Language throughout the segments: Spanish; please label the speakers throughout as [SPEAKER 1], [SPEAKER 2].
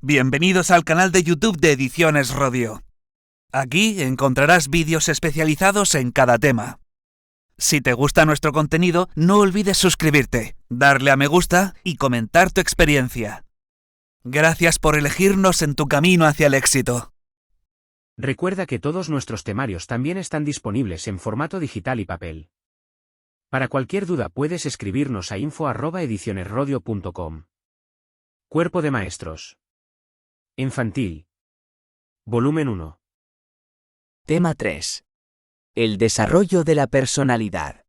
[SPEAKER 1] Bienvenidos al canal de YouTube de Ediciones Rodio. Aquí encontrarás vídeos especializados en cada tema. Si te gusta nuestro contenido, no olvides suscribirte, darle a me gusta y comentar tu experiencia. Gracias por elegirnos en tu camino hacia el éxito.
[SPEAKER 2] Recuerda que todos nuestros temarios también están disponibles en formato digital y papel. Para cualquier duda puedes escribirnos a info@edicionesrodio.com. Cuerpo de Maestros. Infantil. Volumen 1.
[SPEAKER 3] Tema 3. El desarrollo de la personalidad.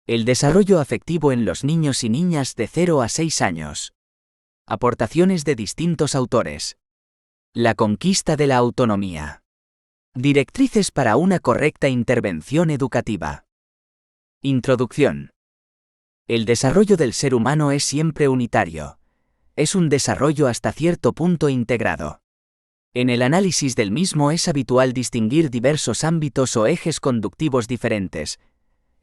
[SPEAKER 3] El desarrollo afectivo en los niños y niñas de 0 a 6 años. Aportaciones de distintos autores. La conquista de la autonomía. Directrices para una correcta intervención educativa. Introducción. El desarrollo del ser humano es siempre unitario. Es un desarrollo hasta cierto punto integrado. En el análisis del mismo es habitual distinguir diversos ámbitos o ejes conductivos diferentes: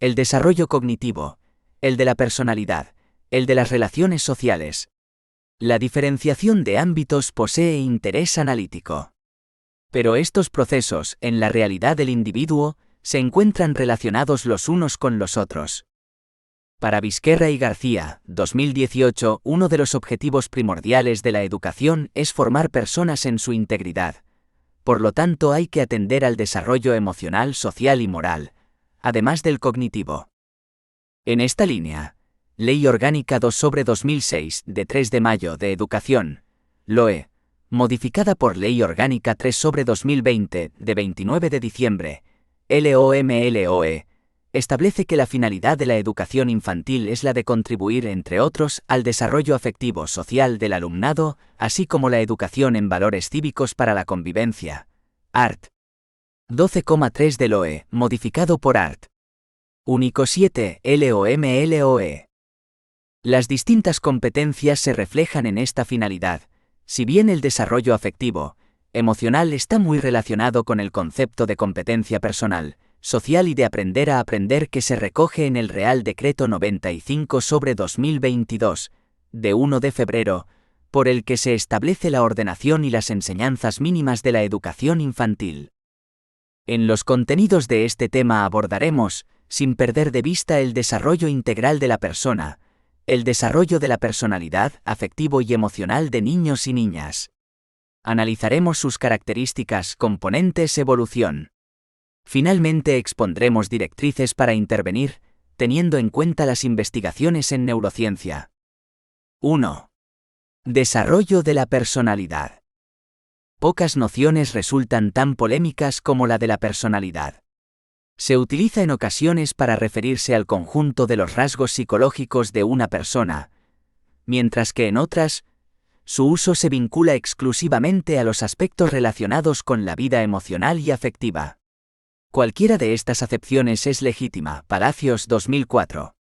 [SPEAKER 3] el desarrollo cognitivo, el de la personalidad, el de las relaciones sociales. La diferenciación de ámbitos posee interés analítico. Pero estos procesos, en la realidad del individuo, se encuentran relacionados los unos con los otros. Para Vizquerra y García, 2018, uno de los objetivos primordiales de la educación es formar personas en su integridad. Por lo tanto, hay que atender al desarrollo emocional, social y moral, además del cognitivo. En esta línea, Ley Orgánica 2/2006, de 3 de mayo de Educación, LOE, modificada por Ley Orgánica 3/2020, de 29 de diciembre, LOMLOE, establece que la finalidad de la educación infantil es la de contribuir, entre otros, al desarrollo afectivo social del alumnado, así como la educación en valores cívicos para la convivencia. Art. 12,3 del OE, modificado por Art. Único 7, LOMLOE. Las distintas competencias se reflejan en esta finalidad, si bien el desarrollo afectivo, emocional está muy relacionado con el concepto de competencia personal, social y de aprender a aprender que se recoge en el Real Decreto 95/2022, de 1 de febrero, por el que se establece la ordenación y las enseñanzas mínimas de la educación infantil. En los contenidos de este tema abordaremos, sin perder de vista, el desarrollo integral de la persona, el desarrollo de la personalidad, afectivo y emocional de niños y niñas. Analizaremos sus características, componentes, evolución. Finalmente expondremos directrices para intervenir, teniendo en cuenta las investigaciones en neurociencia. 1. Desarrollo de la personalidad. Pocas nociones resultan tan polémicas como la de la personalidad. Se utiliza en ocasiones para referirse al conjunto de los rasgos psicológicos de una persona, mientras que en otras, su uso se vincula exclusivamente a los aspectos relacionados con la vida emocional y afectiva. Cualquiera de estas acepciones es legítima. Palacios, 2004.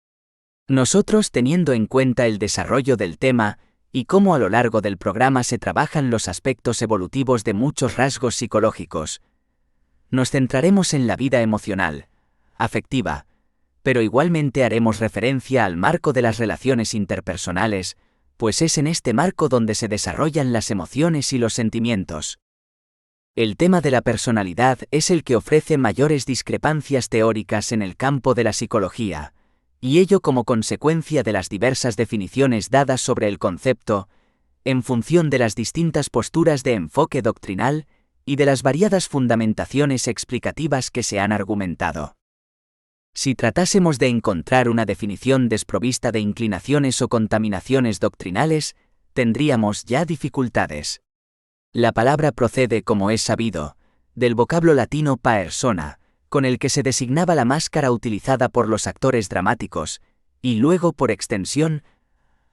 [SPEAKER 3] Nosotros, teniendo en cuenta el desarrollo del tema, y cómo a lo largo del programa se trabajan los aspectos evolutivos de muchos rasgos psicológicos, nos centraremos en la vida emocional, afectiva, pero igualmente haremos referencia al marco de las relaciones interpersonales, pues es en este marco donde se desarrollan las emociones y los sentimientos. El tema de la personalidad es el que ofrece mayores discrepancias teóricas en el campo de la psicología, y ello como consecuencia de las diversas definiciones dadas sobre el concepto, en función de las distintas posturas de enfoque doctrinal y de las variadas fundamentaciones explicativas que se han argumentado. Si tratásemos de encontrar una definición desprovista de inclinaciones o contaminaciones doctrinales, tendríamos ya dificultades. La palabra procede, como es sabido, del vocablo latino persona, con el que se designaba la máscara utilizada por los actores dramáticos, y luego, por extensión,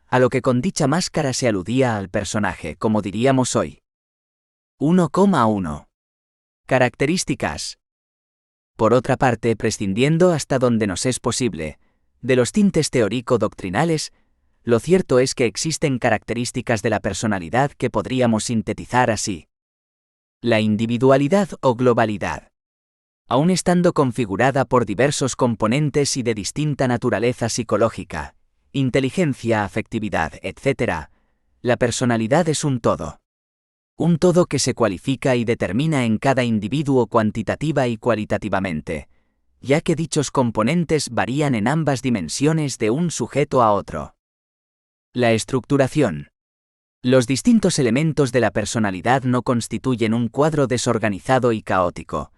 [SPEAKER 3] a lo que con dicha máscara se aludía al personaje, como diríamos hoy. 1,1. Características. Por otra parte, prescindiendo hasta donde nos es posible de los tintes teórico-doctrinales, lo cierto es que existen características de la personalidad que podríamos sintetizar así. La individualidad o globalidad. Aun estando configurada por diversos componentes y de distinta naturaleza psicológica, inteligencia, afectividad, etc., la personalidad es un todo. un todo que se cualifica y determina en cada individuo cuantitativa y cualitativamente, ya que dichos componentes varían en ambas dimensiones de un sujeto a otro. La estructuración. Los distintos elementos de la personalidad no constituyen un cuadro desorganizado y caótico,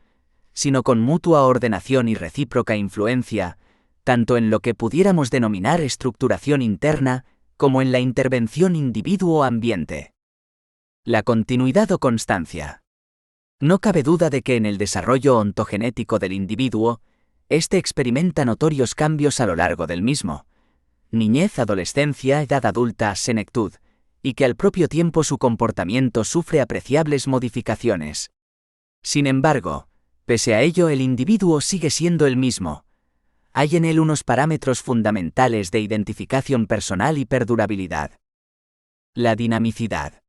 [SPEAKER 3] sino con mutua ordenación y recíproca influencia, tanto en lo que pudiéramos denominar estructuración interna, como en la intervención individuo-ambiente. La continuidad o constancia. No cabe duda de que en el desarrollo ontogenético del individuo, éste experimenta notorios cambios a lo largo del mismo, niñez, adolescencia, edad adulta, senectud, y que al propio tiempo su comportamiento sufre apreciables modificaciones. Sin embargo, pese a ello el individuo sigue siendo el mismo. Hay en él unos parámetros fundamentales de identificación personal y perdurabilidad. La dinamicidad.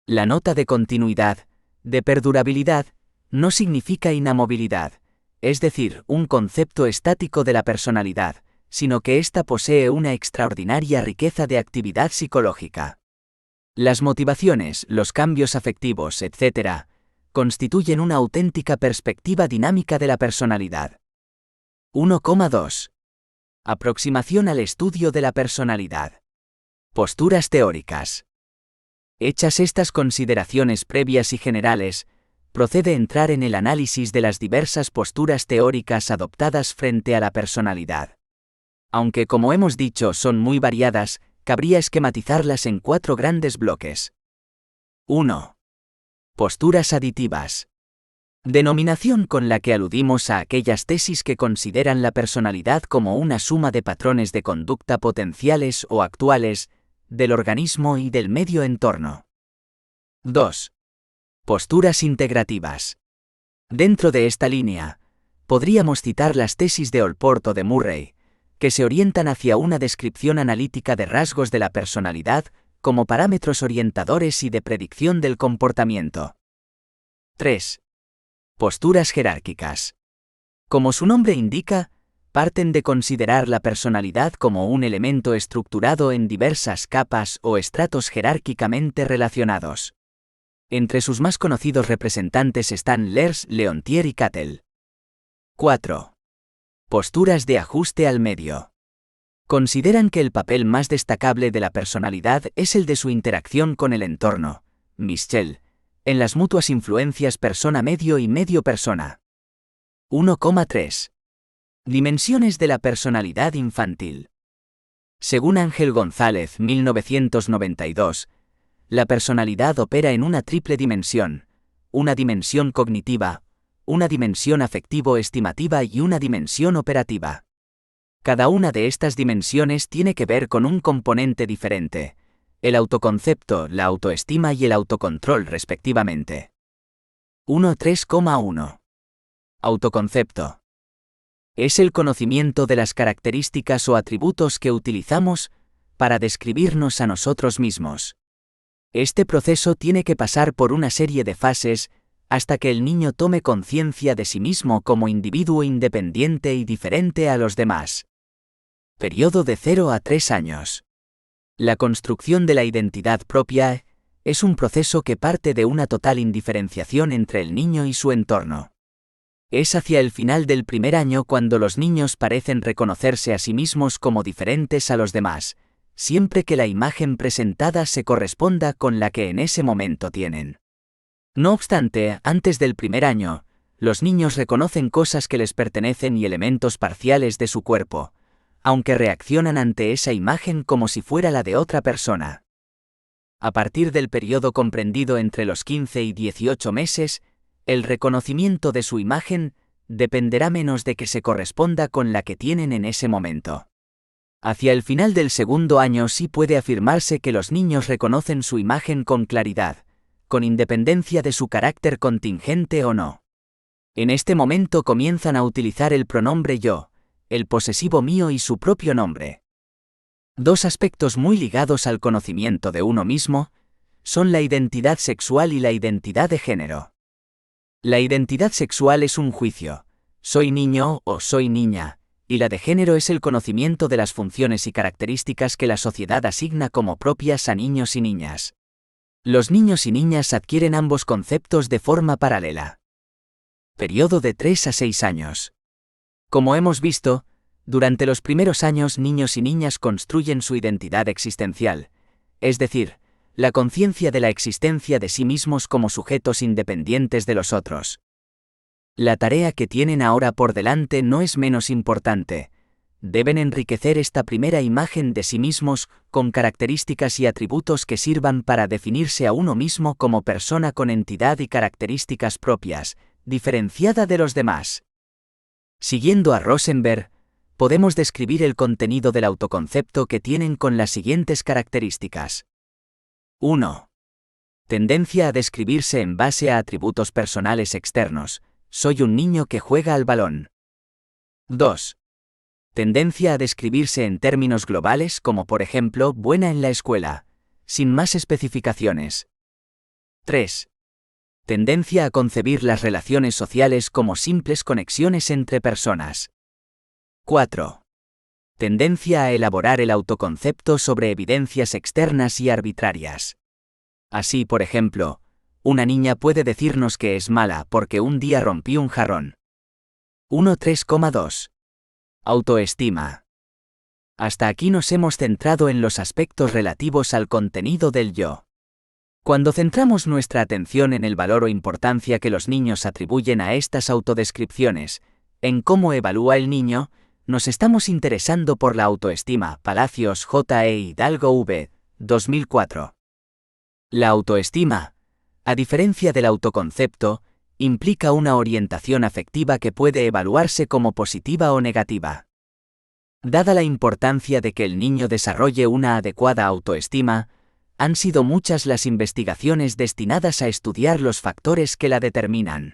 [SPEAKER 3] La nota de continuidad, de perdurabilidad, no significa inamovilidad, es decir, un concepto estático de la personalidad, sino que ésta posee una extraordinaria riqueza de actividad psicológica. Las motivaciones, los cambios afectivos, etc., constituyen una auténtica perspectiva dinámica de la personalidad. 1,2. Aproximación al estudio de la personalidad. Posturas teóricas. Hechas estas consideraciones previas y generales, procede entrar en el análisis de las diversas posturas teóricas adoptadas frente a la personalidad. Aunque, como hemos dicho, son muy variadas, cabría esquematizarlas en 4 grandes bloques. 1. Posturas aditivas. Denominación con la que aludimos a aquellas tesis que consideran la personalidad como una suma de patrones de conducta potenciales o actuales, del organismo y del medio entorno. 2. Posturas integrativas. Dentro de esta línea, podríamos citar las tesis de Allport o de Murray, que se orientan hacia una descripción analítica de rasgos de la personalidad como parámetros orientadores y de predicción del comportamiento. 3. Posturas jerárquicas. Como su nombre indica, parten de considerar la personalidad como un elemento estructurado en diversas capas o estratos jerárquicamente relacionados. Entre sus más conocidos representantes están Lers, Leontier y Cattell. 4. Posturas de ajuste al medio. Consideran que el papel más destacable de la personalidad es el de su interacción con el entorno, Mischel, en las mutuas influencias persona-medio y medio-persona. 1,3. Dimensiones de la personalidad infantil. Según Ángel González, 1992, la personalidad opera en una triple dimensión, una dimensión cognitiva, una dimensión afectivo-estimativa y una dimensión operativa. Cada una de estas dimensiones tiene que ver con un componente diferente, el autoconcepto, la autoestima y el autocontrol respectivamente. 1.3,1. Autoconcepto. Es el conocimiento de las características o atributos que utilizamos para describirnos a nosotros mismos. Este proceso tiene que pasar por una serie de fases hasta que el niño tome conciencia de sí mismo como individuo independiente y diferente a los demás. Periodo de 0 a 3 años. La construcción de la identidad propia es un proceso que parte de una total indiferenciación entre el niño y su entorno. Es hacia el final del primer año cuando los niños parecen reconocerse a sí mismos como diferentes a los demás, siempre que la imagen presentada se corresponda con la que en ese momento tienen. No obstante, antes del primer año, los niños reconocen cosas que les pertenecen y elementos parciales de su cuerpo, aunque reaccionan ante esa imagen como si fuera la de otra persona. A partir del periodo comprendido entre los 15 y 18 meses, el reconocimiento de su imagen dependerá menos de que se corresponda con la que tienen en ese momento. Hacia el final del segundo año sí puede afirmarse que los niños reconocen su imagen con claridad, con independencia de su carácter contingente o no. En este momento comienzan a utilizar el pronombre yo, el posesivo mío y su propio nombre. Dos aspectos muy ligados al conocimiento de uno mismo son la identidad sexual y la identidad de género. La identidad sexual es un juicio, soy niño o soy niña, y la de género es el conocimiento de las funciones y características que la sociedad asigna como propias a niños y niñas. Los niños y niñas adquieren ambos conceptos de forma paralela. Periodo de 3 a 6 años. Como hemos visto, durante los primeros años niños y niñas construyen su identidad existencial, es decir, la conciencia de la existencia de sí mismos como sujetos independientes de los otros. La tarea que tienen ahora por delante no es menos importante. Deben enriquecer esta primera imagen de sí mismos con características y atributos que sirvan para definirse a uno mismo como persona con entidad y características propias, diferenciada de los demás. Siguiendo a Rosenberg, podemos describir el contenido del autoconcepto que tienen con las siguientes características. 1. Tendencia a describirse en base a atributos personales externos. Soy un niño que juega al balón. 2. Tendencia a describirse en términos globales como por ejemplo buena en la escuela, sin más especificaciones. 3. Tendencia a concebir las relaciones sociales como simples conexiones entre personas. 4. Tendencia a elaborar el autoconcepto sobre evidencias externas y arbitrarias. Así, por ejemplo, una niña puede decirnos que es mala porque un día rompió un jarrón. 1.3.2. Autoestima. Hasta aquí nos hemos centrado en los aspectos relativos al contenido del yo. Cuando centramos nuestra atención en el valor o importancia que los niños atribuyen a estas autodescripciones, en cómo evalúa el niño, nos estamos interesando por la autoestima. Palacios J. E. Hidalgo v. 2004. La autoestima, a diferencia del autoconcepto, implica una orientación afectiva que puede evaluarse como positiva o negativa. Dada la importancia de que el niño desarrolle una adecuada autoestima, han sido muchas las investigaciones destinadas a estudiar los factores que la determinan.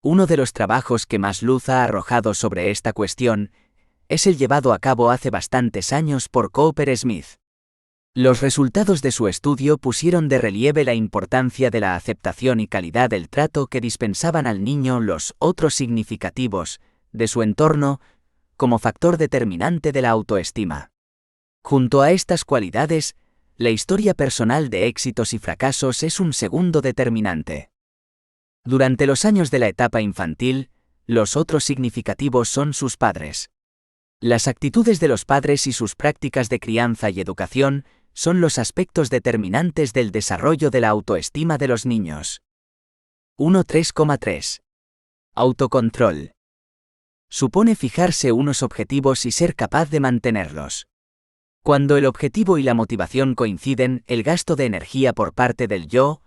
[SPEAKER 3] Uno de los trabajos que más luz ha arrojado sobre esta cuestión es el llevado a cabo hace bastantes años por Cooper Smith. Los resultados de su estudio pusieron de relieve la importancia de la aceptación y calidad del trato que dispensaban al niño los otros significativos de su entorno como factor determinante de la autoestima. Junto a estas cualidades, la historia personal de éxitos y fracasos es un segundo determinante. Durante los años de la etapa infantil, los otros significativos son sus padres. Las actitudes de los padres y sus prácticas de crianza y educación son los aspectos determinantes del desarrollo de la autoestima de los niños. 1.3.3. Autocontrol. Supone fijarse unos objetivos y ser capaz de mantenerlos. Cuando el objetivo y la motivación coinciden, el gasto de energía por parte del yo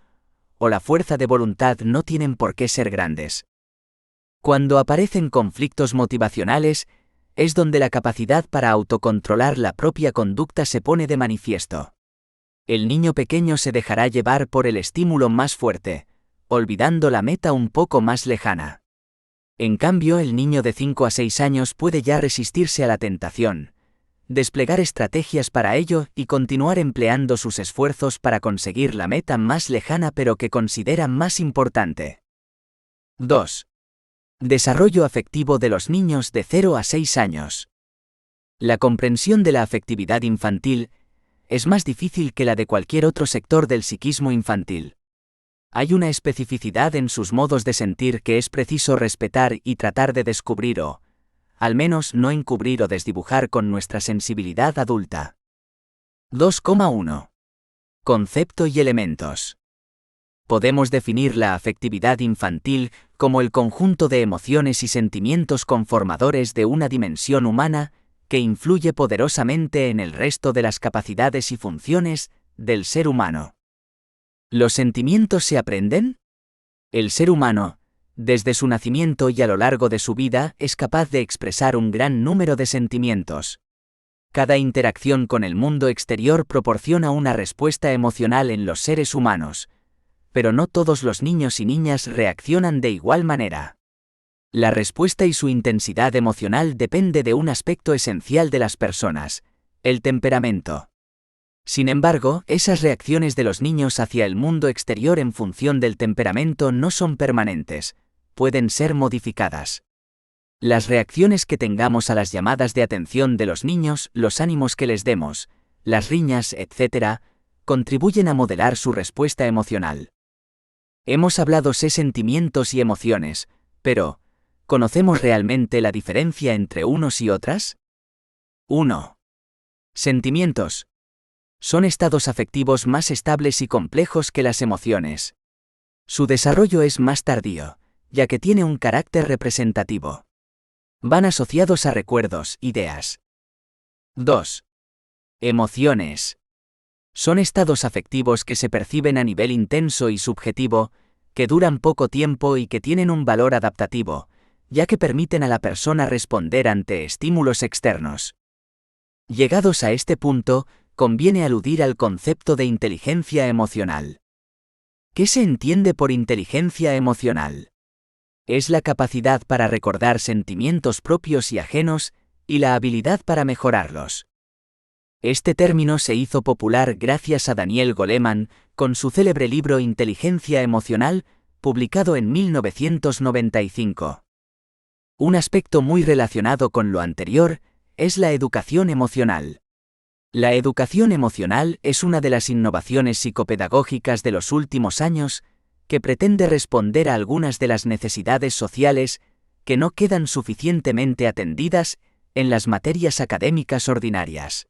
[SPEAKER 3] o la fuerza de voluntad no tienen por qué ser grandes. Cuando aparecen conflictos motivacionales, es donde la capacidad para autocontrolar la propia conducta se pone de manifiesto. El niño pequeño se dejará llevar por el estímulo más fuerte, olvidando la meta un poco más lejana. En cambio, el niño de 5 a 6 años puede ya resistirse a la tentación, desplegar estrategias para ello y continuar empleando sus esfuerzos para conseguir la meta más lejana pero que considera más importante. 2. Desarrollo afectivo de los niños de 0 a 6 años. La comprensión de la afectividad infantil es más difícil que la de cualquier otro sector del psiquismo infantil. Hay una especificidad en sus modos de sentir que es preciso respetar y tratar de descubrir o, al menos, no encubrir o desdibujar con nuestra sensibilidad adulta. 2.1. Concepto y elementos. Podemos definir la afectividad infantil como el conjunto de emociones y sentimientos conformadores de una dimensión humana que influye poderosamente en el resto de las capacidades y funciones del ser humano. ¿Los sentimientos se aprenden? El ser humano, desde su nacimiento y a lo largo de su vida, es capaz de expresar un gran número de sentimientos. Cada interacción con el mundo exterior proporciona una respuesta emocional en los seres humanos, pero no todos los niños y niñas reaccionan de igual manera. La respuesta y su intensidad emocional depende de un aspecto esencial de las personas, el temperamento. Sin embargo, esas reacciones de los niños hacia el mundo exterior en función del temperamento no son permanentes, pueden ser modificadas. Las reacciones que tengamos a las llamadas de atención de los niños, los ánimos que les demos, las riñas, etc., contribuyen a modelar su respuesta emocional. Hemos hablado de sentimientos y emociones, pero ¿conocemos realmente la diferencia entre unos y otras? 1. Sentimientos. Son estados afectivos más estables y complejos que las emociones. Su desarrollo es más tardío, ya que tiene un carácter representativo. Van asociados a recuerdos, ideas. 2. Emociones. Son estados afectivos que se perciben a nivel intenso y subjetivo, que duran poco tiempo y que tienen un valor adaptativo, ya que permiten a la persona responder ante estímulos externos. Llegados a este punto, conviene aludir al concepto de inteligencia emocional. ¿Qué se entiende por inteligencia emocional? Es la capacidad para recordar sentimientos propios y ajenos, y la habilidad para mejorarlos. Este término se hizo popular gracias a Daniel Goleman, con su célebre libro Inteligencia emocional, publicado en 1995. Un aspecto muy relacionado con lo anterior es la educación emocional. La educación emocional es una de las innovaciones psicopedagógicas de los últimos años, que pretende responder a algunas de las necesidades sociales que no quedan suficientemente atendidas en las materias académicas ordinarias.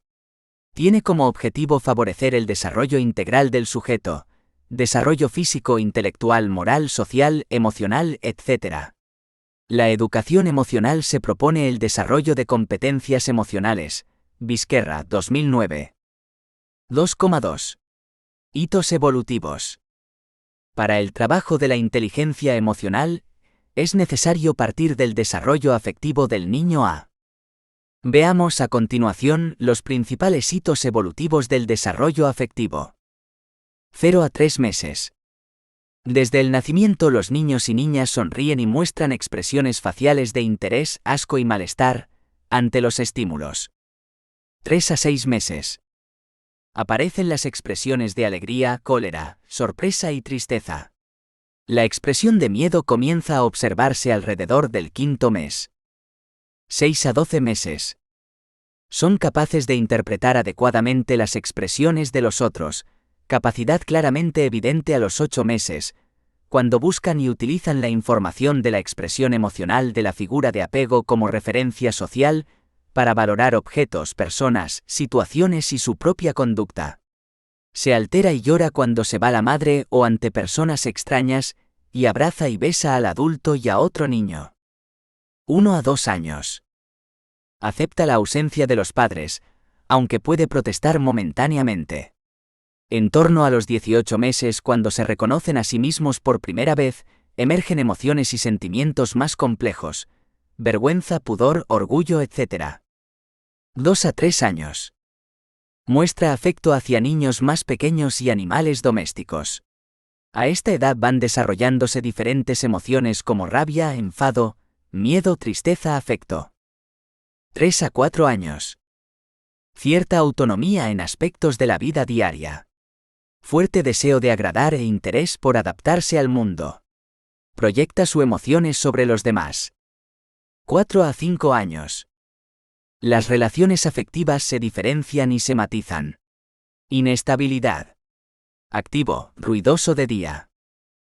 [SPEAKER 3] Tiene como objetivo favorecer el desarrollo integral del sujeto, desarrollo físico, intelectual, moral, social, emocional, etc. La educación emocional se propone el desarrollo de competencias emocionales. Vizquerra, 2009. 2,2. Hitos evolutivos. Para el trabajo de la inteligencia emocional, es necesario partir del desarrollo afectivo del niño a. Veamos a continuación los principales hitos evolutivos del desarrollo afectivo. 0 a 3 meses. Desde el nacimiento los niños y niñas sonríen y muestran expresiones faciales de interés, asco y malestar ante los estímulos. 3 a 6 meses. Aparecen las expresiones de alegría, cólera, sorpresa y tristeza. La expresión de miedo comienza a observarse alrededor del 5º mes. 6 a 12 meses. Son capaces de interpretar adecuadamente las expresiones de los otros, capacidad claramente evidente a los 8 meses, cuando buscan y utilizan la información de la expresión emocional de la figura de apego como referencia social, para valorar objetos, personas, situaciones y su propia conducta. Se altera y llora cuando se va la madre o ante personas extrañas, y abraza y besa al adulto y a otro niño. 1 a 2 años. Acepta la ausencia de los padres, aunque puede protestar momentáneamente. En torno a los 18 meses, cuando se reconocen a sí mismos por primera vez, emergen emociones y sentimientos más complejos: vergüenza, pudor, orgullo, etc. 2 a 3 años. Muestra afecto hacia niños más pequeños y animales domésticos. A esta edad van desarrollándose diferentes emociones como rabia, enfado, miedo, tristeza, afecto. 3 a 4 años. Cierta autonomía en aspectos de la vida diaria. Fuerte deseo de agradar e interés por adaptarse al mundo. Proyecta sus emociones sobre los demás. 4 a 5 años. Las relaciones afectivas se diferencian y se matizan. Inestabilidad. Activo, ruidoso de día.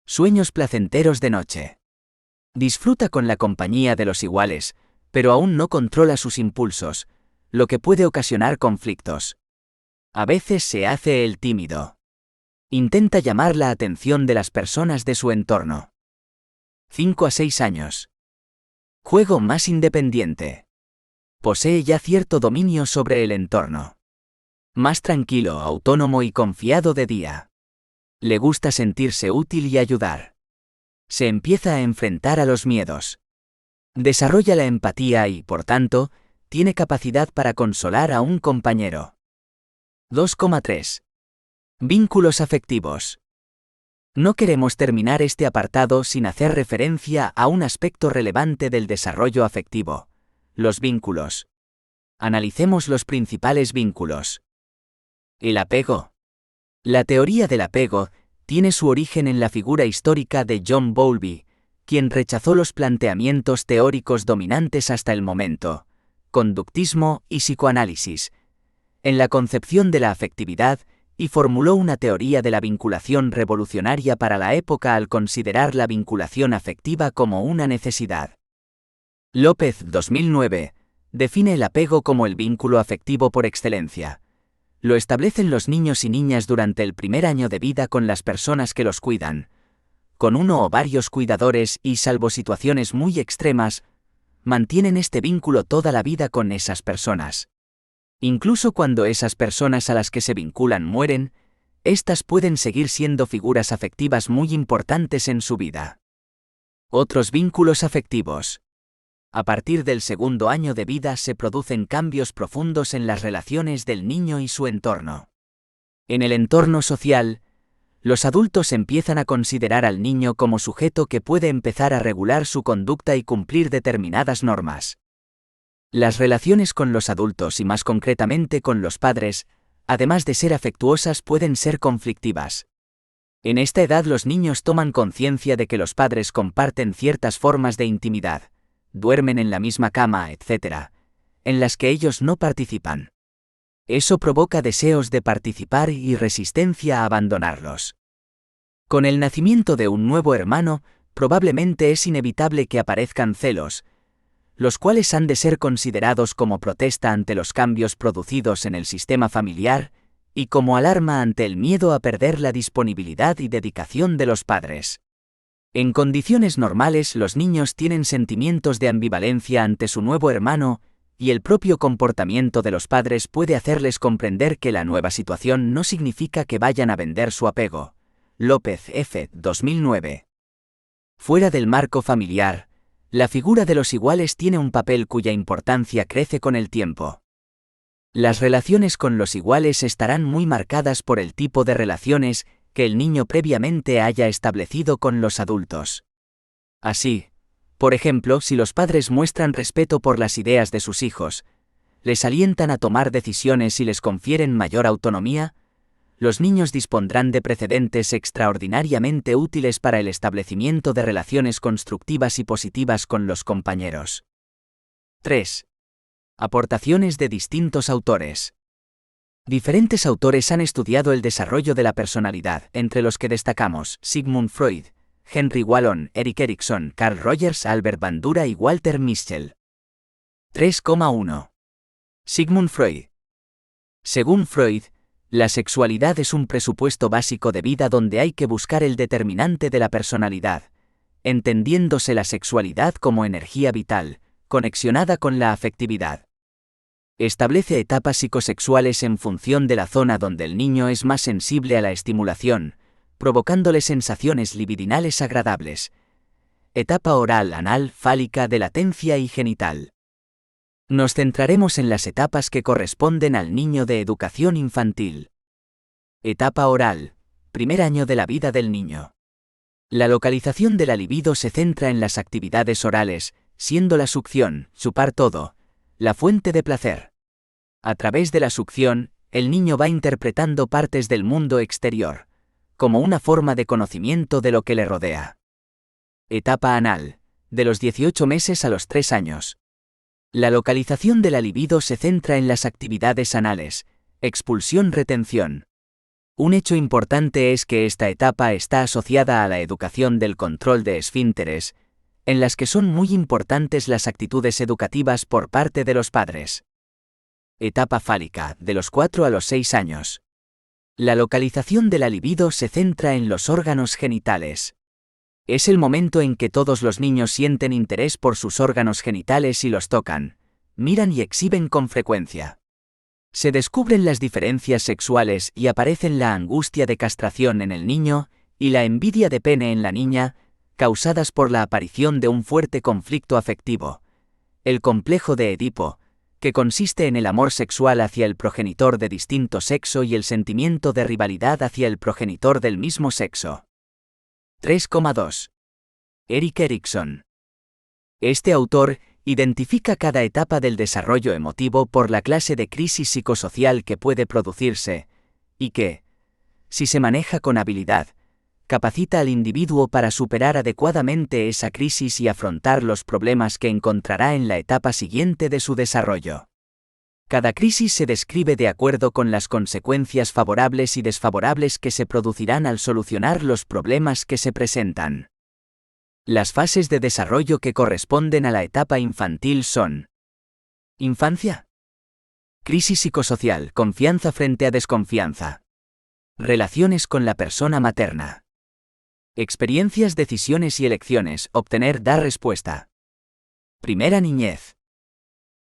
[SPEAKER 3] Sueños placenteros de noche. Disfruta con la compañía de los iguales, pero aún no controla sus impulsos, lo que puede ocasionar conflictos. A veces se hace el tímido. Intenta llamar la atención de las personas de su entorno. 5 a 6 años. Juego más independiente. Posee ya cierto dominio sobre el entorno. Más tranquilo, autónomo y confiado de día. Le gusta sentirse útil y ayudar. Se empieza a enfrentar a los miedos. Desarrolla la empatía y, por tanto, tiene capacidad para consolar a un compañero. 2,3. Vínculos afectivos. No queremos terminar este apartado sin hacer referencia a un aspecto relevante del desarrollo afectivo: los vínculos. Analicemos los principales vínculos. El apego. La teoría del apego tiene su origen en la figura histórica de John Bowlby, quien rechazó los planteamientos teóricos dominantes hasta el momento, conductismo y psicoanálisis, en la concepción de la afectividad, y formuló una teoría de la vinculación revolucionaria para la época al considerar la vinculación afectiva como una necesidad. López, 2009, define el apego como el vínculo afectivo por excelencia. Lo establecen los niños y niñas durante el primer año de vida con las personas que los cuidan, con uno o varios cuidadores y, salvo situaciones muy extremas, mantienen este vínculo toda la vida con esas personas. Incluso cuando esas personas a las que se vinculan mueren, éstas pueden seguir siendo figuras afectivas muy importantes en su vida. Otros vínculos afectivos. A partir del segundo año de vida se producen cambios profundos en las relaciones del niño y su entorno. En el entorno social, los adultos empiezan a considerar al niño como sujeto que puede empezar a regular su conducta y cumplir determinadas normas. Las relaciones con los adultos y más concretamente con los padres, además de ser afectuosas, pueden ser conflictivas. En esta edad los niños toman conciencia de que los padres comparten ciertas formas de intimidad, duermen en la misma cama, etc., en las que ellos no participan. Eso provoca deseos de participar y resistencia a abandonarlos. Con el nacimiento de un nuevo hermano, probablemente es inevitable que aparezcan celos, los cuales han de ser considerados como protesta ante los cambios producidos en el sistema familiar y como alarma ante el miedo a perder la disponibilidad y dedicación de los padres. En condiciones normales, los niños tienen sentimientos de ambivalencia ante su nuevo hermano, y el propio comportamiento de los padres puede hacerles comprender que la nueva situación no significa que vayan a vender su apego. López, F. 2009. Fuera del marco familiar, la figura de los iguales tiene un papel cuya importancia crece con el tiempo. Las relaciones con los iguales estarán muy marcadas por el tipo de relaciones que el niño previamente haya establecido con los adultos. Así, por ejemplo, si los padres muestran respeto por las ideas de sus hijos, les alientan a tomar decisiones y les confieren mayor autonomía, los niños dispondrán de precedentes extraordinariamente útiles para el establecimiento de relaciones constructivas y positivas con los compañeros. 3. Aportaciones de distintos autores. Diferentes autores han estudiado el desarrollo de la personalidad, entre los que destacamos Sigmund Freud, Henry Wallon, Erik Erikson, Carl Rogers, Albert Bandura y Walter Mischel. 3,1. Sigmund Freud. Según Freud, la sexualidad es un presupuesto básico de vida donde hay que buscar el determinante de la personalidad, entendiéndose la sexualidad como energía vital, conexionada con la afectividad. Establece etapas psicosexuales en función de la zona donde el niño es más sensible a la estimulación, provocándole sensaciones libidinales agradables. Etapa oral, anal, fálica, de latencia y genital. Nos centraremos en las etapas que corresponden al niño de educación infantil. Etapa oral, primer año de la vida del niño. La localización de la libido se centra en las actividades orales, siendo la succión, chupar todo, la fuente de placer. A través de la succión, el niño va interpretando partes del mundo exterior, como una forma de conocimiento de lo que le rodea. Etapa anal, de los 18 meses a los 3 años. La localización de la libido se centra en las actividades anales, expulsión-retención. Un hecho importante es que esta etapa está asociada a la educación del control de esfínteres, en las que son muy importantes las actitudes educativas por parte de los padres. Etapa fálica, de los 4 a los 6 años. La localización de la libido se centra en los órganos genitales. Es el momento en que todos los niños sienten interés por sus órganos genitales y los tocan, miran y exhiben con frecuencia. Se descubren las diferencias sexuales y aparecen la angustia de castración en el niño y la envidia de pene en la niña, causadas por la aparición de un fuerte conflicto afectivo, el complejo de Edipo, que consiste en el amor sexual hacia el progenitor de distinto sexo y el sentimiento de rivalidad hacia el progenitor del mismo sexo. 3,2. Erik Erikson. Este autor identifica cada etapa del desarrollo emotivo por la clase de crisis psicosocial que puede producirse, y que, si se maneja con habilidad, capacita al individuo para superar adecuadamente esa crisis y afrontar los problemas que encontrará en la etapa siguiente de su desarrollo. Cada crisis se describe de acuerdo con las consecuencias favorables y desfavorables que se producirán al solucionar los problemas que se presentan. Las fases de desarrollo que corresponden a la etapa infantil son: infancia, crisis psicosocial, confianza frente a desconfianza, relaciones con la persona materna, experiencias, decisiones y elecciones, obtener, dar respuesta, primera niñez,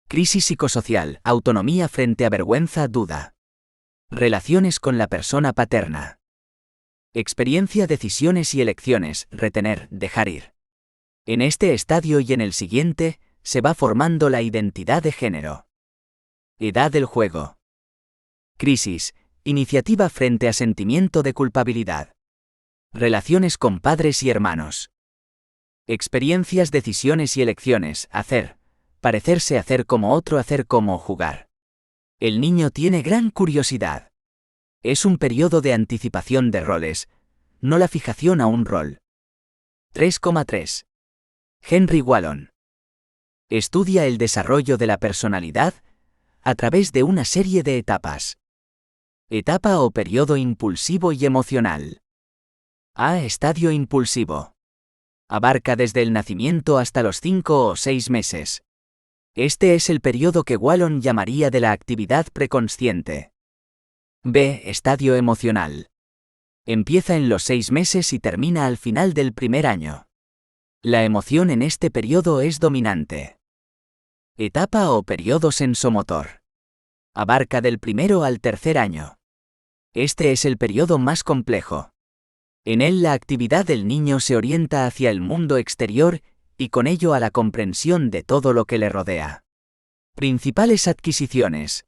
[SPEAKER 3] crisis psicosocial, autonomía frente a vergüenza, duda, relaciones con la persona paterna, experiencia, decisiones y elecciones, retener, dejar ir. En este estadio y en el siguiente, se va formando la identidad de género. Edad del juego. Crisis, iniciativa frente a sentimiento de culpabilidad. Relaciones con padres y hermanos. Experiencias, decisiones y elecciones, hacer, parecerse, hacer como otro, hacer como, jugar. El niño tiene gran curiosidad. Es un periodo de anticipación de roles, no la fijación a un rol. 3,3. Henry Wallon. Estudia el desarrollo de la personalidad a través de una serie de etapas. Etapa o periodo impulsivo y emocional. A. Estadio impulsivo. Abarca desde el nacimiento hasta los 5 o 6 meses. Este es el periodo que Wallon llamaría de la actividad preconsciente. B. Estadio emocional. Empieza en los 6 meses y termina al final del primer año. La emoción en este periodo es dominante. Etapa o periodo sensomotor. Abarca del primero al tercer año. Este es el periodo más complejo. En él la actividad del niño se orienta hacia el mundo exterior y con ello a la comprensión de todo lo que le rodea. Principales adquisiciones.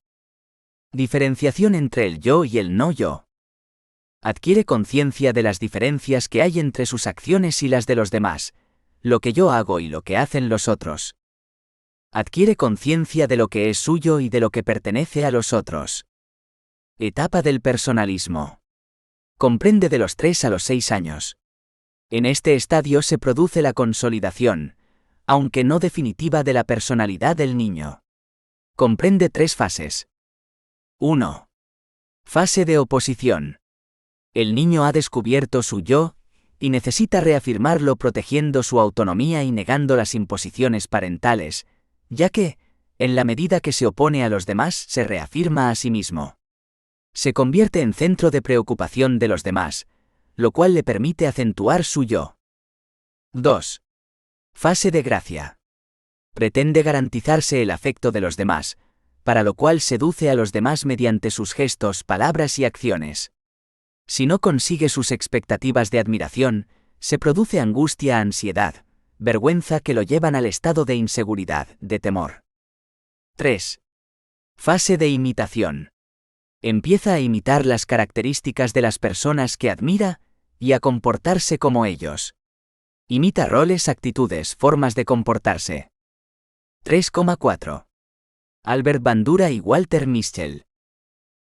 [SPEAKER 3] Diferenciación entre el yo y el no yo. Adquiere conciencia de las diferencias que hay entre sus acciones y las de los demás, lo que yo hago y lo que hacen los otros. Adquiere conciencia de lo que es suyo y de lo que pertenece a los otros. Etapa del personalismo. Comprende de los 3 a los 6 años. En este estadio se produce la consolidación, aunque no definitiva, de la personalidad del niño. Comprende 3 fases. 1. Fase de oposición. El niño ha descubierto su yo y necesita reafirmarlo protegiendo su autonomía y negando las imposiciones parentales, ya que, en la medida que se opone a los demás, se reafirma a sí mismo. Se convierte en centro de preocupación de los demás, lo cual le permite acentuar su yo. 2. Fase de gracia. Pretende garantizarse el afecto de los demás, para lo cual seduce a los demás mediante sus gestos, palabras y acciones. Si no consigue sus expectativas de admiración, se produce angustia, ansiedad, vergüenza que lo llevan al estado de inseguridad, de temor. 3. Fase de imitación. Empieza a imitar las características de las personas que admira y a comportarse como ellos. Imita roles, actitudes, formas de comportarse. 3,4. Albert Bandura y Walter Mischel.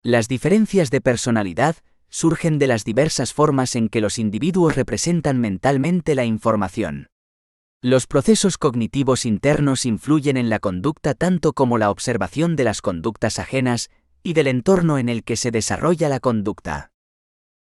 [SPEAKER 3] Las diferencias de personalidad surgen de las diversas formas en que los individuos representan mentalmente la información. Los procesos cognitivos internos influyen en la conducta tanto como la observación de las conductas ajenas y del entorno en el que se desarrolla la conducta.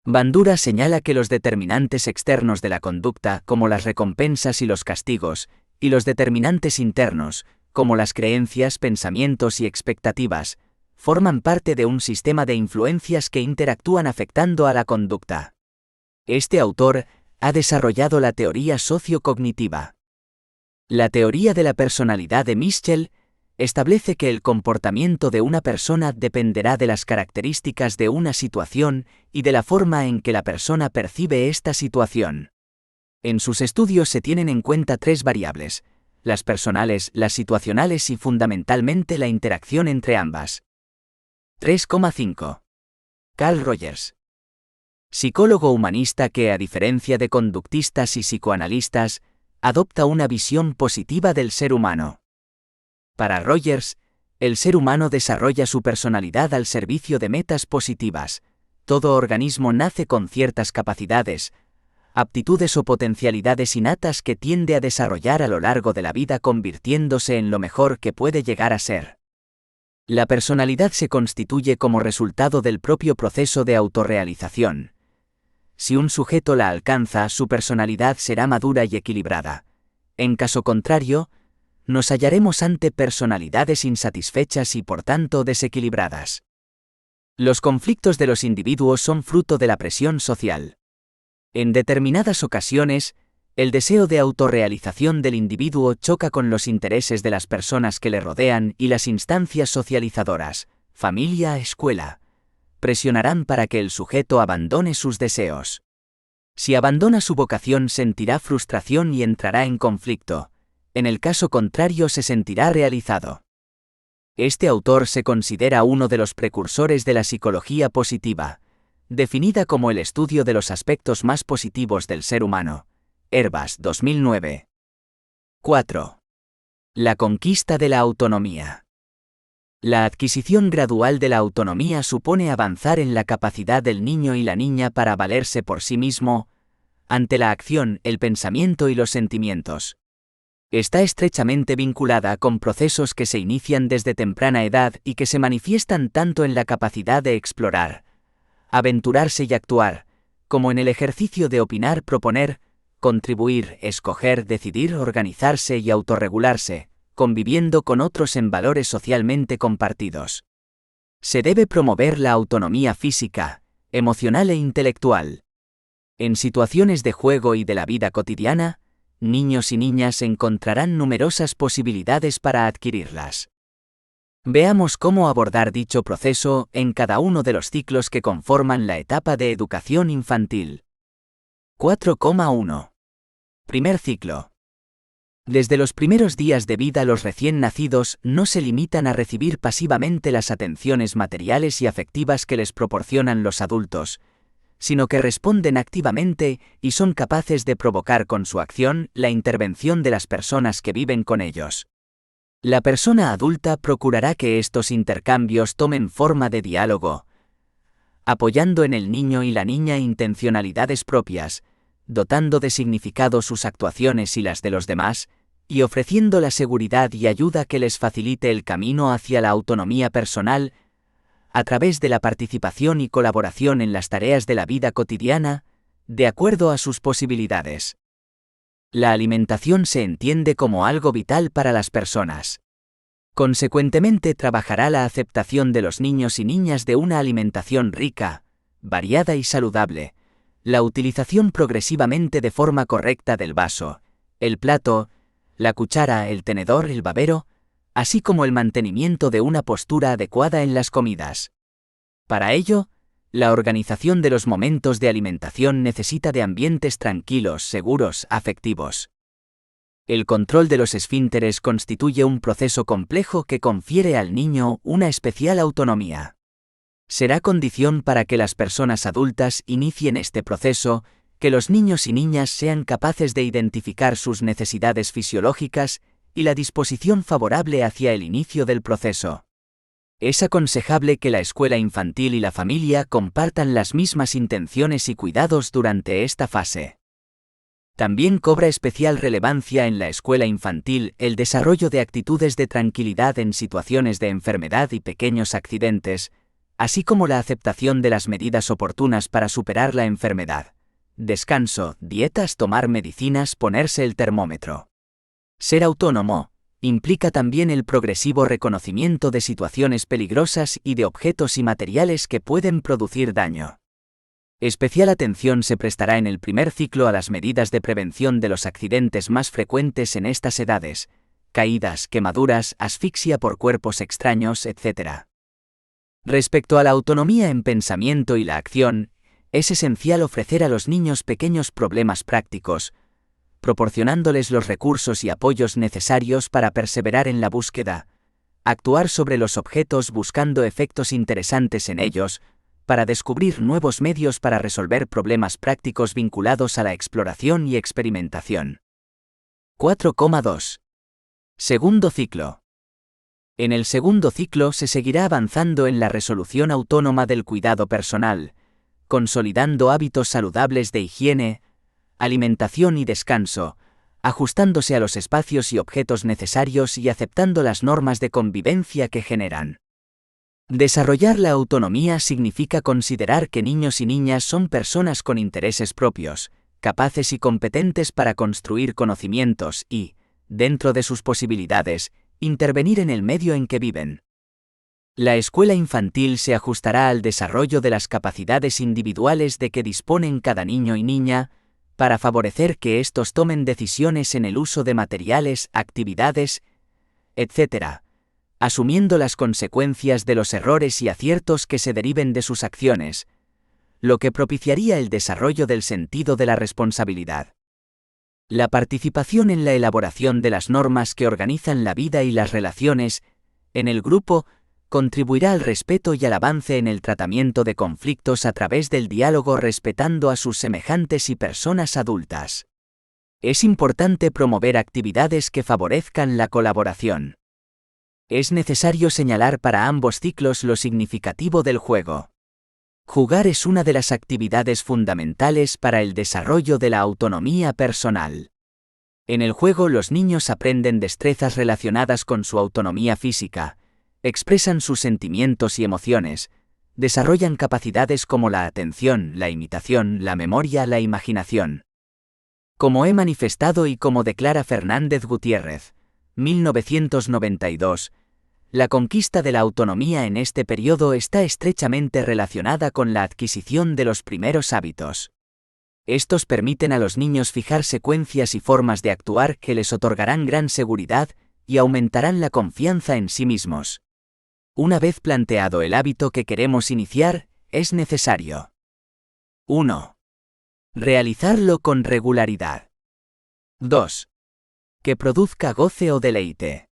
[SPEAKER 3] Bandura señala que los determinantes externos de la conducta, como las recompensas y los castigos, y los determinantes internos, como las creencias, pensamientos y expectativas, forman parte de un sistema de influencias que interactúan afectando a la conducta. Este autor ha desarrollado la teoría sociocognitiva. La teoría de la personalidad de Mischel establece que el comportamiento de una persona dependerá de las características de una situación y de la forma en que la persona percibe esta situación. En sus estudios se tienen en cuenta 3 variables: las personales, las situacionales y fundamentalmente la interacción entre ambas. 3,5. Carl Rogers. Psicólogo humanista que, a diferencia de conductistas y psicoanalistas, adopta una visión positiva del ser humano. Para Rogers, el ser humano desarrolla su personalidad al servicio de metas positivas. Todo organismo nace con ciertas capacidades, aptitudes o potencialidades innatas que tiende a desarrollar a lo largo de la vida, convirtiéndose en lo mejor que puede llegar a ser. La personalidad se constituye como resultado del propio proceso de autorrealización. Si un sujeto la alcanza, su personalidad será madura y equilibrada. En caso contrario, nos hallaremos ante personalidades insatisfechas y por tanto desequilibradas. Los conflictos de los individuos son fruto de la presión social. En determinadas ocasiones, el deseo de autorrealización del individuo choca con los intereses de las personas que le rodean y las instancias socializadoras, familia, escuela, presionarán para que el sujeto abandone sus deseos. Si abandona su vocación, sentirá frustración y entrará en conflicto. En el caso contrario, se sentirá realizado. Este autor se considera uno de los precursores de la psicología positiva, definida como el estudio de los aspectos más positivos del ser humano. Herbas, 2009. 4. La conquista de la autonomía. La adquisición gradual de la autonomía supone avanzar en la capacidad del niño y la niña para valerse por sí mismo, ante la acción, el pensamiento y los sentimientos. Está estrechamente vinculada con procesos que se inician desde temprana edad y que se manifiestan tanto en la capacidad de explorar, aventurarse y actuar, como en el ejercicio de opinar, proponer, contribuir, escoger, decidir, organizarse y autorregularse, conviviendo con otros en valores socialmente compartidos. Se debe promover la autonomía física, emocional e intelectual. En situaciones de juego y de la vida cotidiana, niños y niñas encontrarán numerosas posibilidades para adquirirlas. Veamos cómo abordar dicho proceso en cada uno de los ciclos que conforman la etapa de educación infantil. 4,1. Primer ciclo. Desde los primeros días de vida, los recién nacidos no se limitan a recibir pasivamente las atenciones materiales y afectivas que les proporcionan los adultos, sino que responden activamente y son capaces de provocar con su acción la intervención de las personas que viven con ellos. La persona adulta procurará que estos intercambios tomen forma de diálogo, apoyando en el niño y la niña intencionalidades propias, dotando de significado sus actuaciones y las de los demás, y ofreciendo la seguridad y ayuda que les facilite el camino hacia la autonomía personal, a través de la participación y colaboración en las tareas de la vida cotidiana, de acuerdo a sus posibilidades. La alimentación se entiende como algo vital para las personas. Consecuentemente, trabajará la aceptación de los niños y niñas de una alimentación rica, variada y saludable, la utilización progresivamente de forma correcta del vaso, el plato, la cuchara, el tenedor, el babero, así como el mantenimiento de una postura adecuada en las comidas. Para ello, la organización de los momentos de alimentación necesita de ambientes tranquilos, seguros, afectivos. El control de los esfínteres constituye un proceso complejo que confiere al niño una especial autonomía. Será condición para que las personas adultas inicien este proceso, que los niños y niñas sean capaces de identificar sus necesidades fisiológicas y la disposición favorable hacia el inicio del proceso. Es aconsejable que la escuela infantil y la familia compartan las mismas intenciones y cuidados durante esta fase. También cobra especial relevancia en la escuela infantil el desarrollo de actitudes de tranquilidad en situaciones de enfermedad y pequeños accidentes, así como la aceptación de las medidas oportunas para superar la enfermedad. Descanso, dietas, tomar medicinas, ponerse el termómetro. Ser autónomo implica también el progresivo reconocimiento de situaciones peligrosas y de objetos y materiales que pueden producir daño. Especial atención se prestará en el primer ciclo a las medidas de prevención de los accidentes más frecuentes en estas edades: caídas, quemaduras, asfixia por cuerpos extraños, etc. Respecto a la autonomía en pensamiento y la acción, es esencial ofrecer a los niños pequeños problemas prácticos, proporcionándoles los recursos y apoyos necesarios para perseverar en la búsqueda, actuar sobre los objetos buscando efectos interesantes en ellos, para descubrir nuevos medios para resolver problemas prácticos vinculados a la exploración y experimentación. 4,2. Segundo ciclo. En el segundo ciclo se seguirá avanzando en la resolución autónoma del cuidado personal, consolidando hábitos saludables de higiene, alimentación y descanso, ajustándose a los espacios y objetos necesarios y aceptando las normas de convivencia que generan Desarrollar la autonomía significa considerar que niños y niñas son personas con intereses propios, capaces y competentes para construir conocimientos y, dentro de sus posibilidades, intervenir en el medio en que viven. La escuela infantil se ajustará al desarrollo de las capacidades individuales de que disponen cada niño y niña, para favorecer que éstos tomen decisiones en el uso de materiales, actividades, etc., asumiendo las consecuencias de los errores y aciertos que se deriven de sus acciones, lo que propiciaría el desarrollo del sentido de la responsabilidad. La participación en la elaboración de las normas que organizan la vida y las relaciones en el grupo contribuirá al respeto y al avance en el tratamiento de conflictos a través del diálogo respetando a sus semejantes y personas adultas. Es importante promover actividades que favorezcan la colaboración. Es necesario señalar para ambos ciclos lo significativo del juego. Jugar es una de las actividades fundamentales para el desarrollo de la autonomía personal. En el juego los niños aprenden destrezas relacionadas con su autonomía física, expresan sus sentimientos y emociones, desarrollan capacidades como la atención, la imitación, la memoria, la imaginación. Como he manifestado y como declara Fernández Gutiérrez, 1992, la conquista de la autonomía en este periodo está estrechamente relacionada con la adquisición de los primeros hábitos. Estos permiten a los niños fijar secuencias y formas de actuar que les otorgarán gran seguridad y aumentarán la confianza en sí mismos. Una vez planteado el hábito que queremos iniciar, es necesario 1. Realizarlo con regularidad. 2. Que produzca goce o deleite.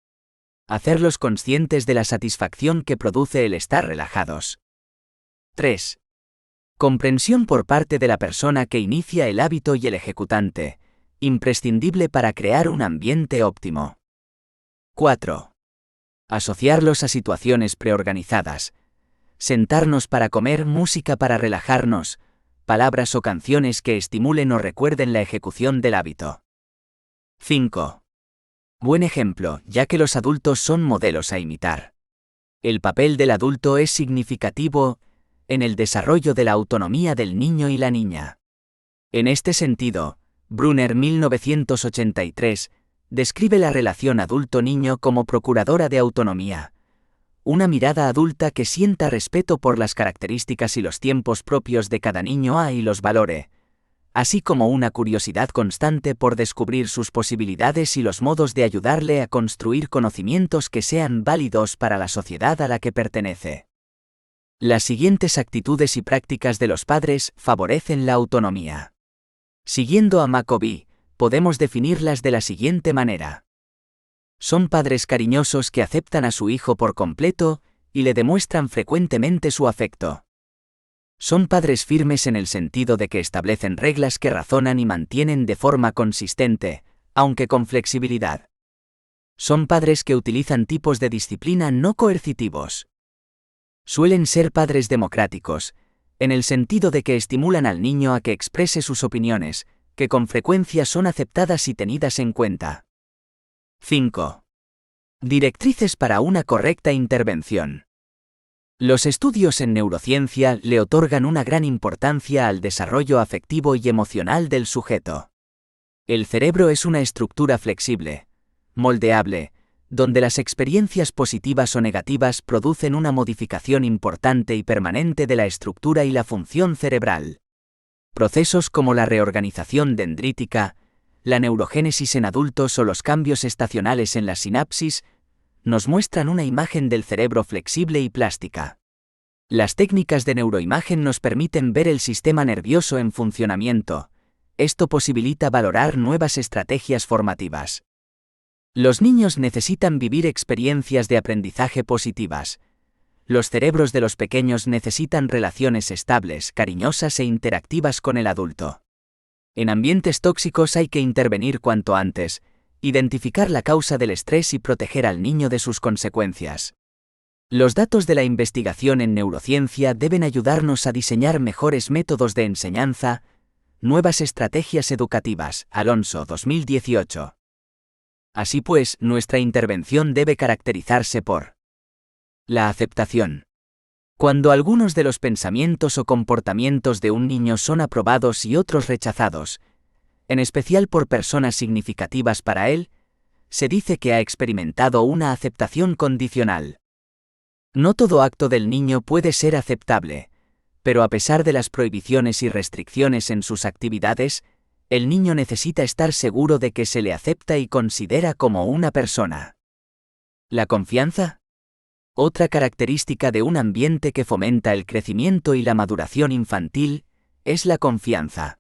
[SPEAKER 3] Hacerlos conscientes de la satisfacción que produce el estar relajados. 3. Comprensión por parte de la persona que inicia el hábito y el ejecutante, imprescindible para crear un ambiente óptimo. 4. Asociarlos a situaciones preorganizadas. Sentarnos para comer, música para relajarnos, palabras o canciones que estimulen o recuerden la ejecución del hábito. 5. Buen ejemplo, ya que los adultos son modelos a imitar. El papel del adulto es significativo en el desarrollo de la autonomía del niño y la niña. En este sentido, Brunner 1983 describe la relación adulto-niño como procuradora de autonomía, una mirada adulta que sienta respeto por las características y los tiempos propios de cada niño y los valore, así como una curiosidad constante por descubrir sus posibilidades y los modos de ayudarle a construir conocimientos que sean válidos para la sociedad a la que pertenece. Las siguientes actitudes y prácticas de los padres favorecen la autonomía. Siguiendo a Maccoby, podemos definirlas de la siguiente manera. Son padres cariñosos que aceptan a su hijo por completo y le demuestran frecuentemente su afecto. Son padres firmes en el sentido de que establecen reglas que razonan y mantienen de forma consistente, aunque con flexibilidad. Son padres que utilizan tipos de disciplina no coercitivos. Suelen ser padres democráticos, en el sentido de que estimulan al niño a que exprese sus opiniones, que con frecuencia son aceptadas y tenidas en cuenta. 5. Directrices para una correcta intervención. Los estudios en neurociencia le otorgan una gran importancia al desarrollo afectivo y emocional del sujeto. El cerebro es una estructura flexible, moldeable, donde las experiencias positivas o negativas producen una modificación importante y permanente de la estructura y la función cerebral. Procesos como la reorganización dendrítica, la neurogénesis en adultos o los cambios estacionales en la sinapsis nos muestran una imagen del cerebro flexible y plástica. Las técnicas de neuroimagen nos permiten ver el sistema nervioso en funcionamiento. Esto posibilita valorar nuevas estrategias formativas. Los niños necesitan vivir experiencias de aprendizaje positivas. Los cerebros de los pequeños necesitan relaciones estables, cariñosas e interactivas con el adulto. En ambientes tóxicos hay que intervenir cuanto antes, identificar la causa del estrés y proteger al niño de sus consecuencias. Los datos de la investigación en neurociencia deben ayudarnos a diseñar mejores métodos de enseñanza, nuevas estrategias educativas. Alonso, 2018. Así pues, nuestra intervención debe caracterizarse por la aceptación. Cuando algunos de los pensamientos o comportamientos de un niño son aprobados y otros rechazados, en especial por personas significativas para él, se dice que ha experimentado una aceptación condicional. No todo acto del niño puede ser aceptable, pero a pesar de las prohibiciones y restricciones en sus actividades, el niño necesita estar seguro de que se le acepta y considera como una persona. ¿La confianza? Otra característica de un ambiente que fomenta el crecimiento y la maduración infantil es la confianza.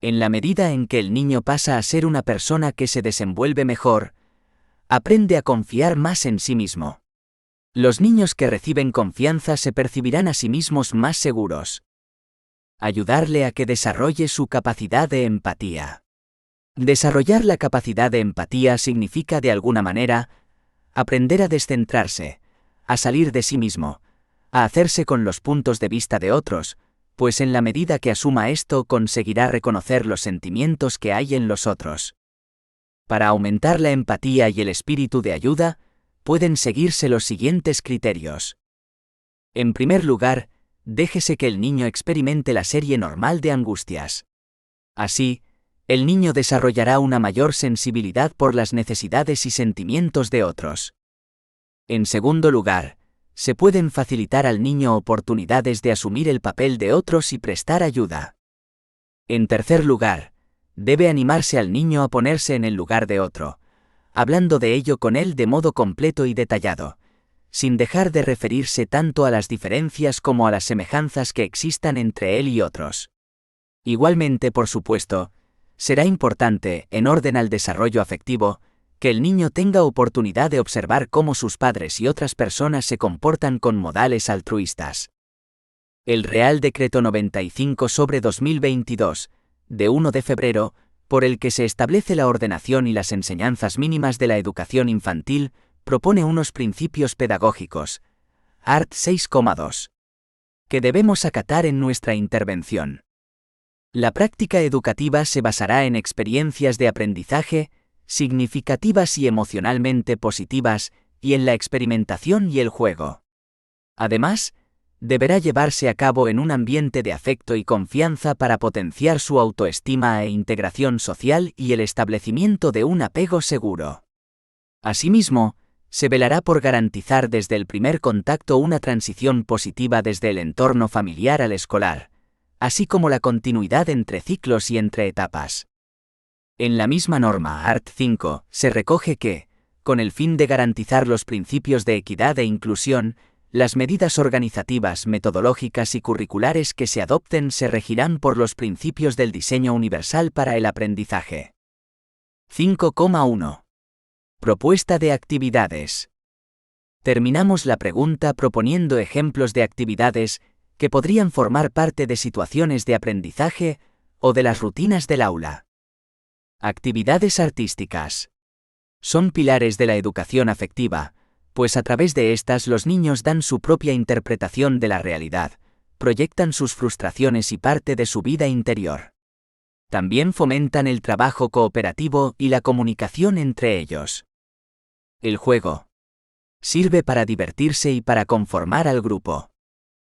[SPEAKER 3] En la medida en que el niño pasa a ser una persona que se desenvuelve mejor, aprende a confiar más en sí mismo. Los niños que reciben confianza se percibirán a sí mismos más seguros. Ayudarle a que desarrolle su capacidad de empatía. Desarrollar la capacidad de empatía significa, de alguna manera, aprender a descentrarse, a salir de sí mismo, a hacerse con los puntos de vista de otros, pues en la medida que asuma esto conseguirá reconocer los sentimientos que hay en los otros. Para aumentar la empatía y el espíritu de ayuda, pueden seguirse los siguientes criterios. En primer lugar, déjese que el niño experimente la serie normal de angustias. Así, el niño desarrollará una mayor sensibilidad por las necesidades y sentimientos de otros. En segundo lugar, se pueden facilitar al niño oportunidades de asumir el papel de otros y prestar ayuda. En tercer lugar, debe animarse al niño a ponerse en el lugar de otro, hablando de ello con él de modo completo y detallado, sin dejar de referirse tanto a las diferencias como a las semejanzas que existan entre él y otros. Igualmente, por supuesto, será importante, en orden al desarrollo afectivo, que el niño tenga oportunidad de observar cómo sus padres y otras personas se comportan con modales altruistas. El Real Decreto 95/2022, de 1 de febrero, por el que se establece la ordenación y las enseñanzas mínimas de la educación infantil, propone unos principios pedagógicos, art. 6,2, que debemos acatar en nuestra intervención. La práctica educativa se basará en experiencias de aprendizaje significativas y emocionalmente positivas, y en la experimentación y el juego. Además, deberá llevarse a cabo en un ambiente de afecto y confianza para potenciar su autoestima e integración social y el establecimiento de un apego seguro. Asimismo, se velará por garantizar desde el primer contacto una transición positiva desde el entorno familiar al escolar, así como la continuidad entre ciclos y entre etapas. En la misma norma art. 5, se recoge que, con el fin de garantizar los principios de equidad e inclusión, las medidas organizativas, metodológicas y curriculares que se adopten se regirán por los principios del diseño universal para el aprendizaje. 5,1. Propuesta de actividades. Terminamos la pregunta proponiendo ejemplos de actividades que podrían formar parte de situaciones de aprendizaje o de las rutinas del aula. Actividades artísticas. Son pilares de la educación afectiva, pues a través de estas los niños dan su propia interpretación de la realidad, proyectan sus frustraciones y parte de su vida interior. También fomentan el trabajo cooperativo y la comunicación entre ellos. El juego. Sirve para divertirse y para conformar al grupo.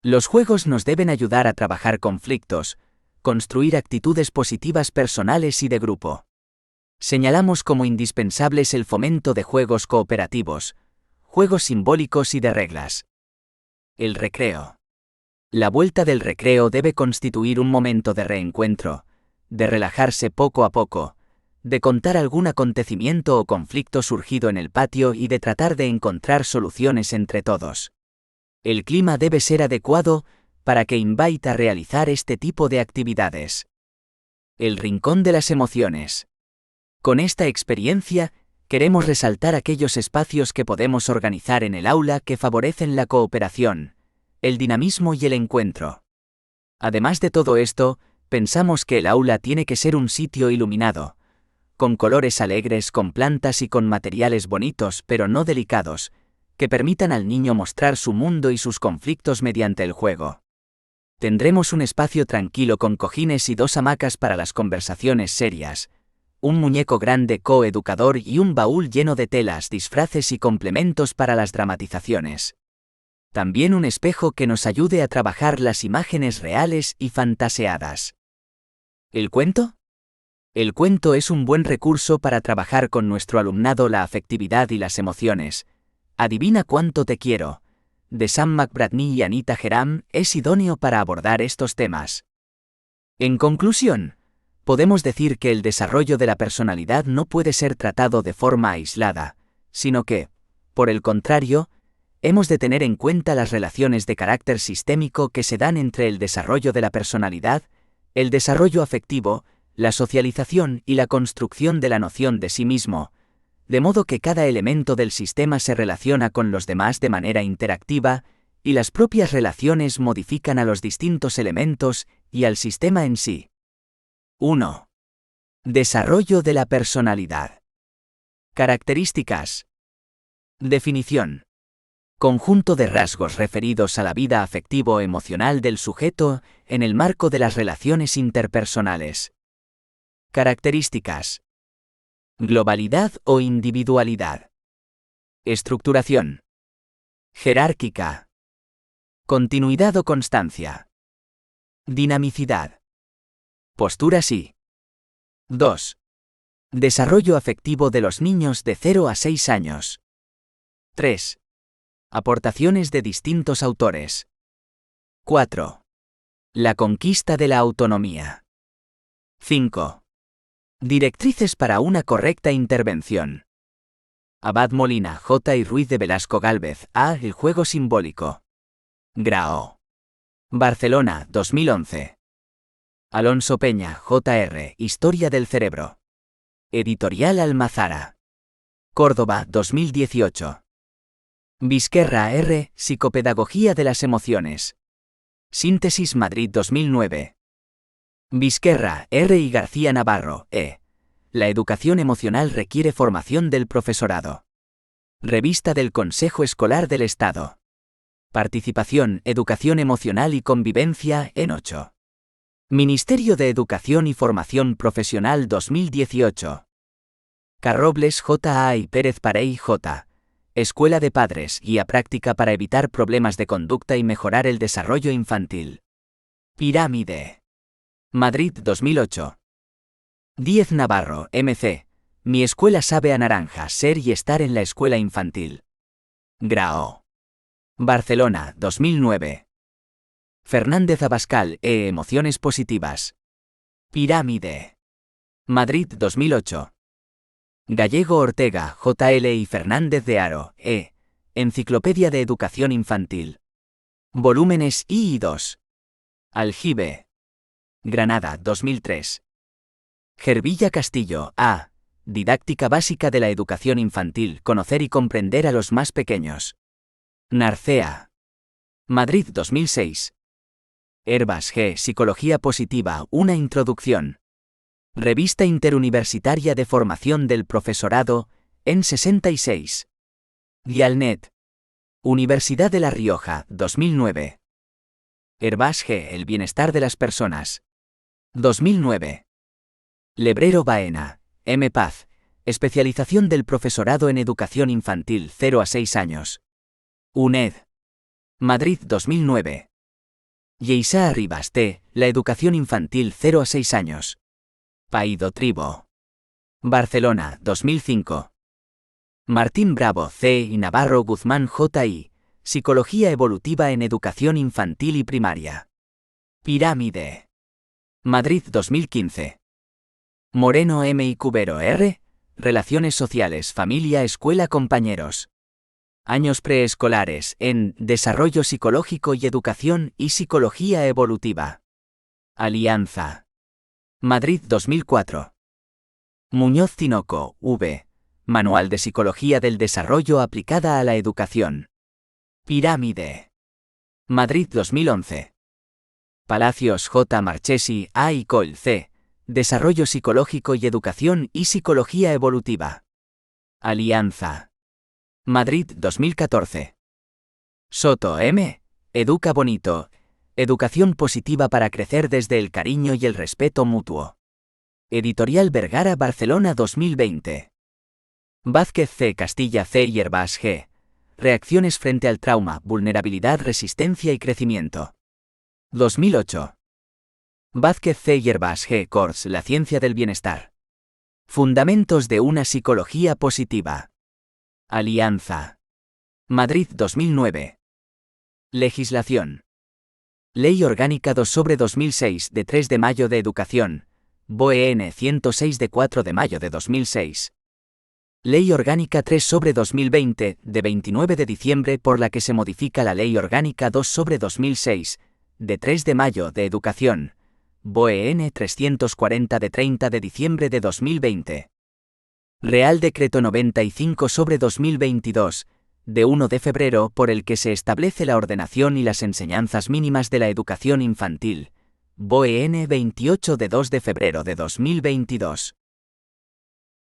[SPEAKER 3] Los juegos nos deben ayudar a trabajar conflictos, construir actitudes positivas personales y de grupo. Señalamos como indispensables el fomento de juegos cooperativos, juegos simbólicos y de reglas. El recreo. La vuelta del recreo debe constituir un momento de reencuentro, de relajarse poco a poco, de contar algún acontecimiento o conflicto surgido en el patio y de tratar de encontrar soluciones entre todos. El clima debe ser adecuado para que invite a realizar este tipo de actividades. El rincón de las emociones. Con esta experiencia, queremos resaltar aquellos espacios que podemos organizar en el aula que favorecen la cooperación, el dinamismo y el encuentro. Además de todo esto, pensamos que el aula tiene que ser un sitio iluminado, con colores alegres, con plantas y con materiales bonitos pero no delicados, que permitan al niño mostrar su mundo y sus conflictos mediante el juego. Tendremos un espacio tranquilo con cojines y 2 hamacas para las conversaciones serias, un muñeco grande coeducador y un baúl lleno de telas, disfraces y complementos para las dramatizaciones. También un espejo que nos ayude a trabajar las imágenes reales y fantaseadas. ¿El cuento? El cuento es un buen recurso para trabajar con nuestro alumnado la afectividad y las emociones. Adivina cuánto te quiero, de Sam McBratney y Anita Geram, es idóneo para abordar estos temas. En conclusión, podemos decir que el desarrollo de la personalidad no puede ser tratado de forma aislada, sino que, por el contrario, hemos de tener en cuenta las relaciones de carácter sistémico que se dan entre el desarrollo de la personalidad, el desarrollo afectivo, la socialización y la construcción de la noción de sí mismo, de modo que cada elemento del sistema se relaciona con los demás de manera interactiva, y las propias relaciones modifican a los distintos elementos y al sistema en sí. 1. Desarrollo de la personalidad. Características. Definición. Conjunto de rasgos referidos a la vida afectivo-emocional del sujeto en el marco de las relaciones interpersonales. Características. Globalidad o individualidad. Estructuración. Jerárquica. Continuidad o constancia. Dinamicidad. Postura sí. 2. Desarrollo afectivo de los niños de 0 a 6 años. 3. Aportaciones de distintos autores. 4. La conquista de la autonomía. 5. Directrices para una correcta intervención. Abad Molina, J. y Ruiz de Velasco Gálvez, A. El juego simbólico. Grao. Barcelona, 2011. Alonso Peña, J.R. Historia del cerebro. Editorial Almazara. Córdoba, 2018. Vizquerra, R. Psicopedagogía de las emociones. Síntesis Madrid 2009. Vizquerra, R. y García Navarro, E. La educación emocional requiere formación del profesorado. Revista del Consejo Escolar del Estado. Participación, Educación Emocional y Convivencia, en 8. Ministerio de Educación y Formación Profesional 2018. Carrobles, J. A. y Pérez Parey, J. Escuela de Padres, guía práctica para evitar problemas de conducta y mejorar el desarrollo infantil. Pirámide. Madrid 2008. Díez Navarro, M.C. Mi escuela sabe a naranja, ser y estar en la escuela infantil. Grao. Barcelona, 2009. Fernández Abascal, E. Emociones positivas. Pirámide. Madrid 2008. Gallego Ortega, J.L. y Fernández de Haro, E. Enciclopedia de Educación Infantil. Volúmenes I y II. Aljibe. Granada, 2003. Gervilla Castillo, A. Didáctica básica de la educación infantil, conocer y comprender a los más pequeños. Narcea. Madrid 2006. Herbas G. Psicología positiva, una introducción. Revista Interuniversitaria de Formación del Profesorado, en 66. Dialnet. Universidad de La Rioja, 2009. Herbas G. El bienestar de las personas. 2009. Lebrero Baena, M. Paz, especialización del profesorado en educación infantil 0 a 6 años. UNED. Madrid 2009. Yeisa Arribas T. La educación infantil 0 a 6 años. Paido Tribo. Barcelona 2005. Martín Bravo C. y Navarro Guzmán J.I. Psicología evolutiva en educación infantil y primaria. Pirámide. Madrid 2015. Moreno M. y Cubero R. Relaciones sociales, familia, escuela, compañeros. Años preescolares, en Desarrollo psicológico y educación y psicología evolutiva. Alianza. Madrid 2004. Muñoz Tinoco, V. Manual de Psicología del Desarrollo aplicada a la educación. Pirámide. Madrid 2011. Palacios J. Marchesi, A. y Col. C. Desarrollo psicológico y educación y psicología evolutiva. Alianza. Madrid 2014. Soto M. Educa Bonito. Educación positiva para crecer desde el cariño y el respeto mutuo. Editorial Vergara Barcelona 2020. Vázquez C. Castilla C. y Herbas G. Reacciones frente al trauma, vulnerabilidad, resistencia y crecimiento. 2008. Vázquez C. Yerbas G. Kors, La ciencia del bienestar. Fundamentos de una psicología positiva. Alianza. Madrid 2009. Legislación. Ley Orgánica 2/2006 de 3 de mayo de Educación, BOE-N 106 de 4 de mayo de 2006. Ley Orgánica 3/2020 de 29 de diciembre por la que se modifica la Ley Orgánica 2/2006 de 3 de mayo de Educación, BOE-N 340 de 30 de diciembre de 2020. Real Decreto 95/2022, de 1 de febrero por el que se establece la ordenación y las enseñanzas mínimas de la educación infantil, BOE-N 28 de 2 de febrero de 2022.